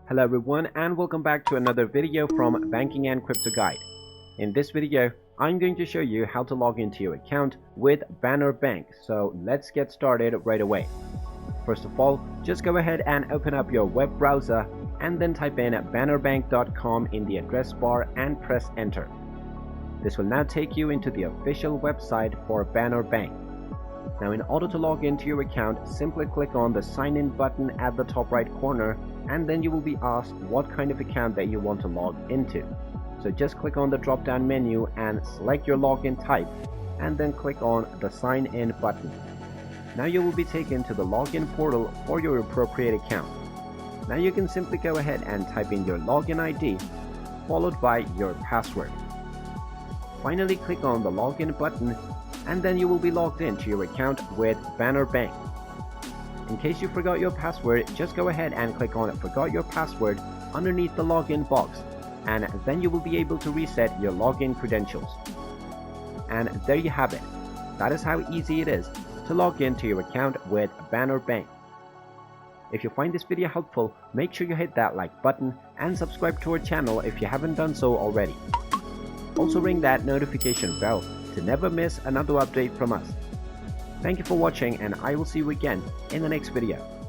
Hello everyone and welcome back to another video from Banking and Crypto Guide. In this video, I'm going to show you how to log into your account with Banner Bank. So let's get started right away. First of all, just go ahead and open up your web browser and then type in bannerbank.com in the address bar and press enter. This will now take you into the official website for Banner Bank. Now in order to log into your account, simply click on the sign in button at the top right corner and then you will be asked what kind of account that you want to log into. So just click on the drop down menu and select your login type and then click on the sign in button. Now you will be taken to the login portal for your appropriate account. Now you can simply go ahead and type in your login ID followed by your password. Finally click on the login button and then you will be logged into your account with Banner Bank. In case you forgot your password, just go ahead and click on Forgot Your Password underneath the login box, and then you will be able to reset your login credentials. And there you have it. That is how easy it is to log into your account with Banner Bank. If you find this video helpful, make sure you hit that like button and subscribe to our channel if you haven't done so already. Also ring that notification bell to never miss another update from us. Thank you for watching and I will see you again in the next video.